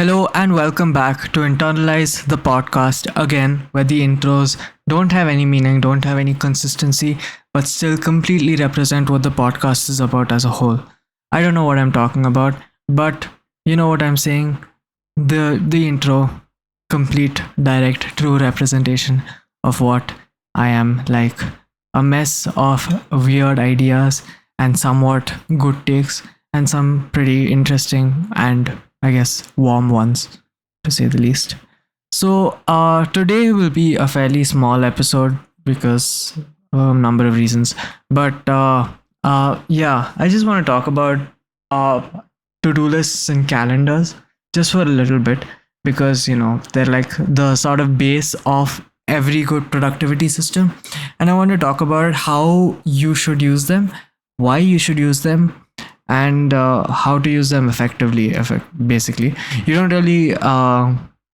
Hello and welcome back to Internalize the podcast again, where the intros don't have any meaning, don't have any consistency, but still completely represent what the podcast is about as a whole. I don't know what I'm talking about, but you know what I'm saying? The intro, complete, direct, true representation of what I am like a mess of weird ideas and somewhat good takes and some pretty interesting and I guess warm ones to say the least. So today will be a fairly small episode because number of reasons. But yeah, I just want to talk about uh, to-do lists and calendars just for a little bit because they're like the sort of base of every good productivity system, and I want to talk about how you should use them, why you should use them, and how to use them effectively. Basically, you don't really.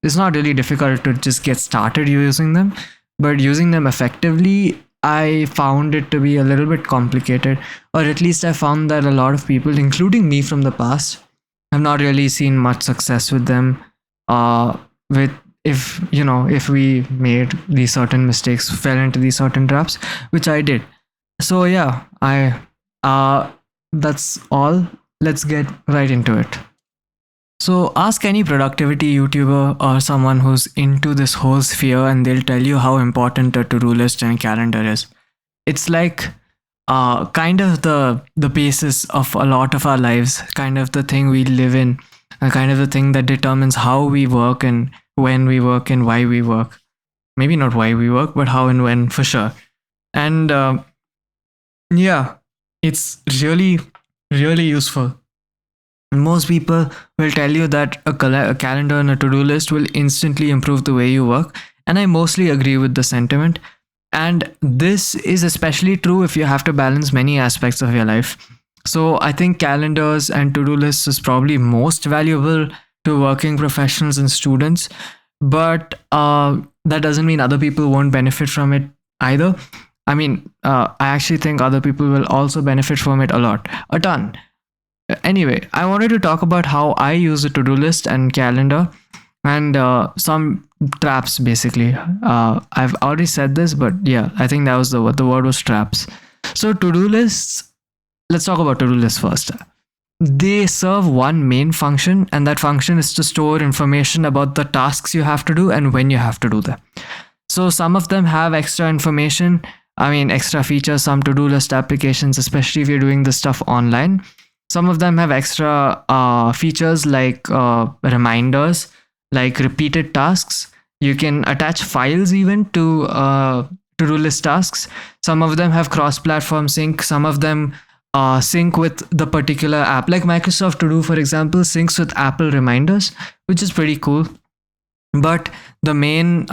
It's not really difficult to just get started using them, but using them effectively, I found it to be a little bit complicated, or at least I found that a lot of people, including me from the past, have not really seen much success with them. With if we made these certain mistakes, fell into these certain traps, which I did. So yeah, I that's all. Let's get right into it. So ask any productivity YouTuber or someone who's into this whole sphere, and they'll tell you how important a to-do list and calendar is. It's like kind of the basis of a lot of our lives, kind of the thing we live in, kind of the thing that determines how we work and when we work and why we work. Maybe not why we work, but how and when for sure. And yeah, it's really, really useful. Most people will tell you that a calendar and a to do list will instantly improve the way you work. And I mostly agree with the sentiment. And this is especially true if you have to balance many aspects of your life. So I think calendars and to do lists is probably most valuable to working professionals and students. But that doesn't mean other people won't benefit from it either. I mean, I actually think other people will also benefit from it a lot, a ton. Anyway, I wanted to talk about how I use a to do list and calendar and some traps basically. I've already said this, but yeah, I think that was the word was traps. So, to do lists, let's talk about to do lists first. They serve one main function, and that function is to store information about the tasks you have to do and when you have to do them. So, some of them have extra information, I mean, extra features, some to do list applications, especially if you're doing this stuff online. Some of them have extra features like reminders, like repeated tasks. You can attach files even to to-do list tasks. Some of them have cross-platform sync. Some of them sync with the particular app. Like Microsoft To Do, for example, syncs with Apple reminders, which is pretty cool. But the main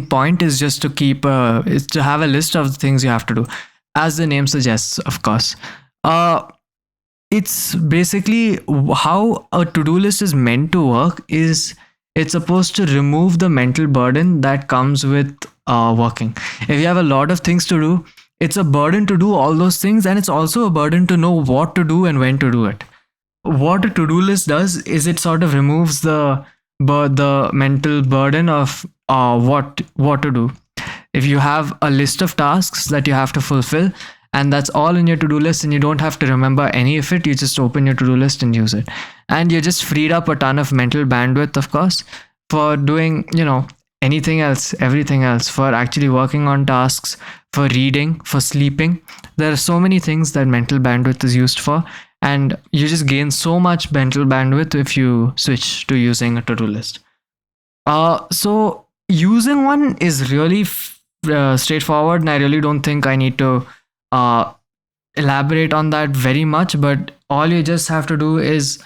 point is just to is to have a list of the things you have to do, as the name suggests, of course. Uh, it's basically how a to-do list is meant to work. Is it's supposed to remove the mental burden that comes with working. If you have a lot of things to do, it's a burden to do all those things, and it's also a burden to know what to do and when to do it. What a to-do list does is it sort of removes the mental burden of what to do. If you have a list of tasks that you have to fulfill, and that's all in your to-do list, and you don't have to remember any of it, you just open your to-do list and use it, and you just freed up a ton of mental bandwidth, of course, for doing anything else, everything else, for actually working on tasks, for reading, for sleeping. There are so many things that mental bandwidth is used for, and you just gain so much mental bandwidth if you switch to using a to-do list. So using one is really straightforward, and I really don't think I need to uh, elaborate on that very much. But all you just have to do is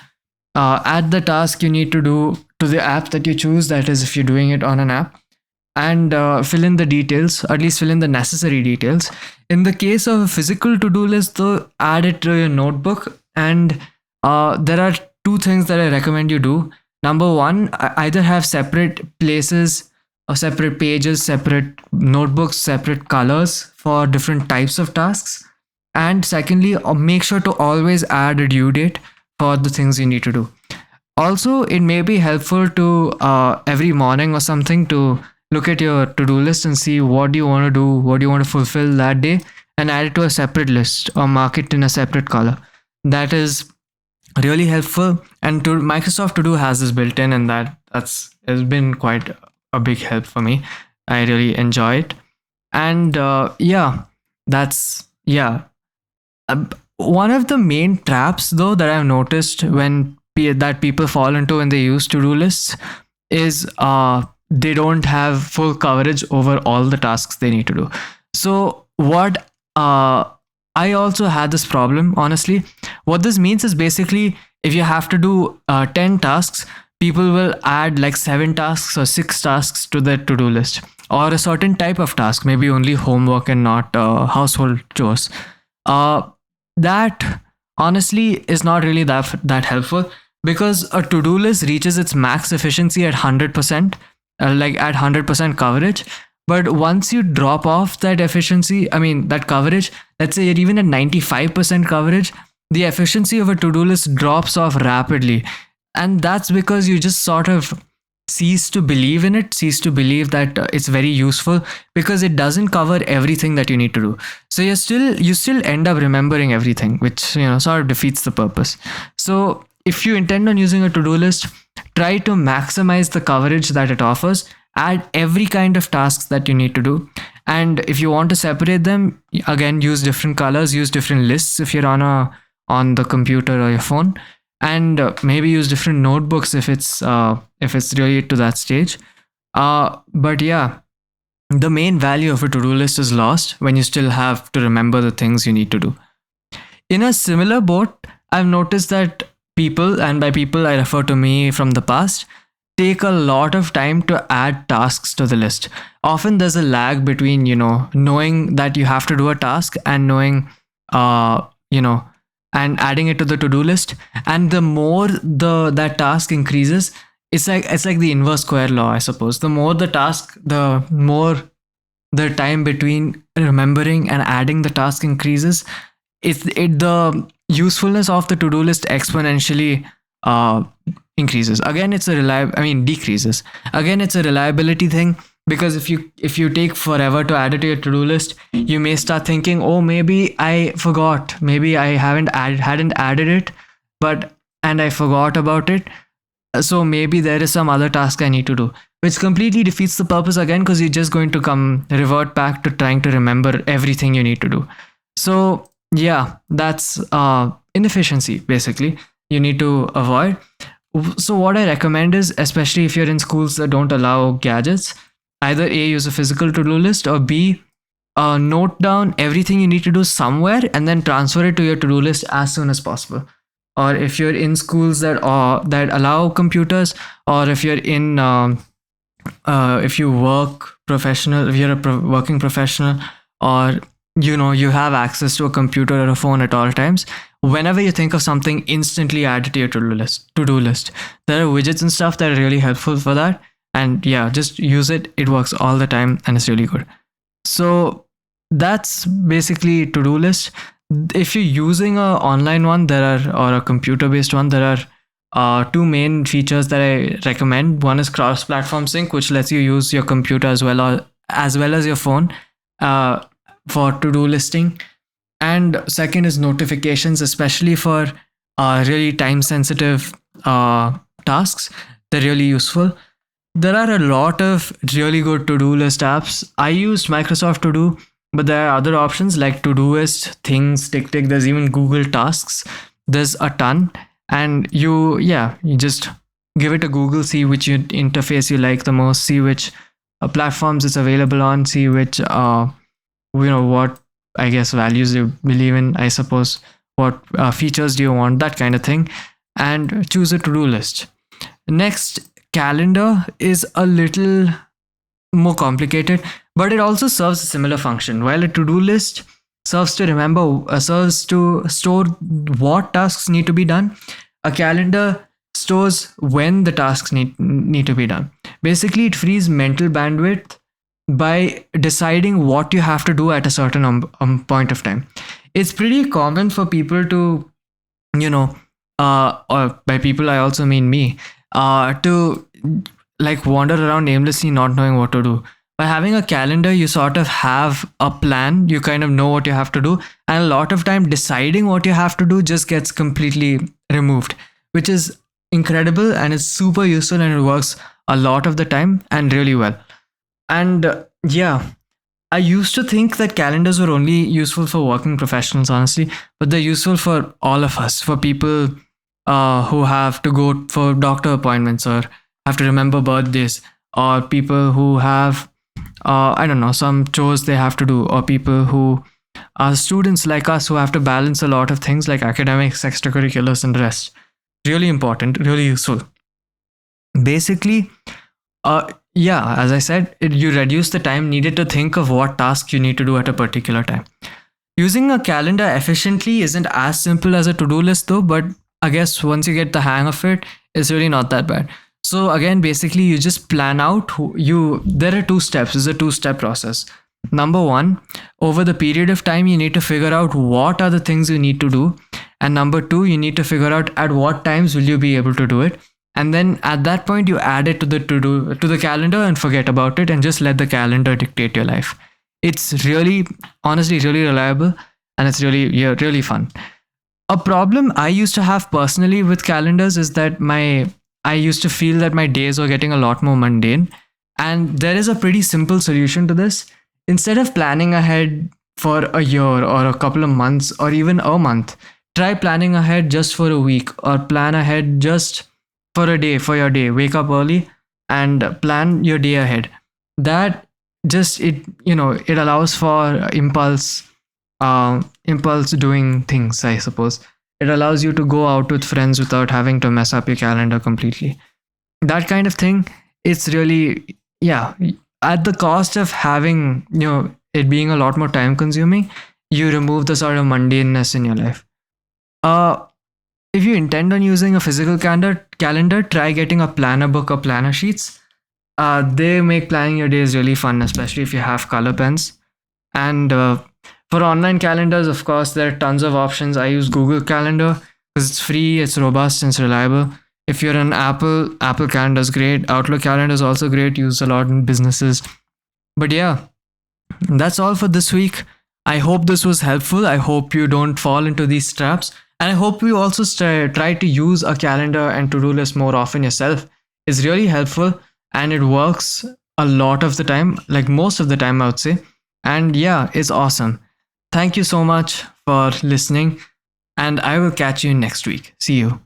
add the task you need to do to the app that you choose. That is, if you're doing it on an app, and fill in the details, or at least fill in the necessary details. In the case of a physical to-do list, though, add it to your notebook. And there are two things that I recommend you do. Number one, either have separate places or separate pages, separate notebooks, separate colors for different types of tasks. And secondly, make sure to always add a due date for the things you need to do. Also, it may be helpful to every morning or something to look at your to-do list and see what do you want to do, what do you want to fulfill that day, and add it to a separate list or mark it in a separate color. That is really helpful. And to Microsoft To Do has this built in, and that's has been quite a big help for me. I really enjoy it. And yeah, that's yeah. One of the main traps though that I've noticed that people fall into when they use to-do lists is they don't have full coverage over all the tasks they need to do. So what I also had this problem, honestly. What this means is basically if you have to do 10 tasks, people will add like 7 tasks or 6 tasks to the to-do list, or a certain type of task, maybe only homework and not household chores. That honestly is not really that helpful, because a to-do list reaches its max efficiency at 100%, like at 100% coverage. But once you drop off that efficiency, I mean that coverage, let's say you're even at 95% coverage, the efficiency of a to-do list drops off rapidly. And that's because you just sort of cease to believe in it, cease to believe that it's very useful, because it doesn't cover everything that you need to do. So you still end up remembering everything, which sort of defeats the purpose. So if you intend on using a to-do list, try to maximize the coverage that it offers. Add every kind of tasks that you need to do. And if you want to separate them, again, use different colors, use different lists if you're on the computer or your phone, and maybe use different notebooks if it's really to that stage. But yeah, the main value of a to-do list is lost when you still have to remember the things you need to do. In a similar boat, I've noticed that people, and by people I refer to me from the past, take a lot of time to add tasks to the list. Often there's a lag between, knowing that you have to do a task and knowing, and adding it to the to-do list. And the more that task increases, it's like the inverse square law, I suppose. The more the task, the more the time between remembering and adding the task increases. The usefulness of the to-do list exponentially increases. Again, decreases. Again, it's a reliability thing, because if you take forever to add it to your to-do list, you may start thinking, oh, maybe I forgot, maybe I hadn't added it, and I forgot about it, so maybe there is some other task I need to do, which completely defeats the purpose again, because you're just going to revert back to trying to remember everything you need to do. So yeah, that's inefficiency basically you need to avoid. So what I recommend is, especially if you're in schools that don't allow gadgets, either A, use a physical to-do list, or B, note down everything you need to do somewhere and then transfer it to your to-do list as soon as possible. Or if you're in schools that allow computers, or if you're in if you work professional, if you're a working professional, or you have access to a computer or a phone at all times, whenever you think of something, instantly add it to your to-do list. There are widgets and stuff that are really helpful for that, and yeah, just use it. It works all the time and it's really good. So that's basically to-do list. If you're using a online one, or a computer based one, there are two main features that I recommend. One is cross-platform sync, which lets you use your computer as well as your phone for to-do listing. And second is notifications, especially for really time-sensitive tasks. They're really useful. There are a lot of really good to-do list apps. I used Microsoft To Do, but there are other options like Todoist, Things, TickTick. There's even Google Tasks. There's a ton. And you just give it a Google, see which interface you like the most, see which platforms it's available on, see which what I guess values you believe in, I suppose, what features do you want, that kind of thing, and choose a to-do list. Next, calendar is a little more complicated, but it also serves a similar function. While a to-do list serves to store what tasks need to be done, a calendar stores when the tasks need to be done. Basically, it frees mental bandwidth by deciding what you have to do at a certain point of time. It's pretty common for people to or by people I also mean me, to like wander around aimlessly not knowing what to do. By having a calendar, you sort of have a plan, you kind of know what you have to do, and a lot of time deciding what you have to do just gets completely removed, which is incredible and it's super useful and it works a lot of the time and really well. And yeah, I used to think that calendars were only useful for working professionals, honestly, but they're useful for all of us, for people who have to go for doctor appointments or have to remember birthdays, or people who have, I don't know, some chores they have to do, or people who are students like us who have to balance a lot of things like academics, extracurriculars, and rest. Really important, really useful. Basically, yeah, as I said, you reduce the time needed to think of what task you need to do at a particular time. Using a calendar efficiently isn't as simple as a to-do list though, but I guess once you get the hang of it, it's really not that bad. So again, basically you just plan out there are two steps. It's a two-step process. Number one, over the period of time, you need to figure out what are the things you need to do. And number two, you need to figure out at what times will you be able to do it. And then at that point, you add it to the calendar and forget about it and just let the calendar dictate your life. It's really, honestly, really reliable and it's really, yeah, really fun. A problem I used to have personally with calendars is that I used to feel that my days were getting a lot more mundane. And there is a pretty simple solution to this. Instead of planning ahead for a year or a couple of months or even a month, try planning ahead just for a week or plan ahead just for a day, for your day. Wake up early and plan your day ahead. That just it allows for impulse doing things, I suppose. It allows you to go out with friends without having to mess up your calendar completely. That kind of thing, it's really, yeah, at the cost of having, it being a lot more time consuming, you remove the sort of mundaneness in your life. Uh, if you intend on using a physical calendar, try getting a planner book or planner sheets. They make planning your days really fun, especially if you have color pens. And for online calendars, of course, there are tons of options. I use Google Calendar because it's free, it's robust, and it's reliable. If you're an Apple Calendar is great. Outlook Calendar is also great, used a lot in businesses. But yeah, that's all for this week. I hope this was helpful. I hope you don't fall into these traps. And I hope you also try to use a calendar and to-do list more often yourself. It's really helpful and it works a lot of the time, like most of the time, I would say. And yeah, it's awesome. Thank you so much for listening. And I will catch you next week. See you.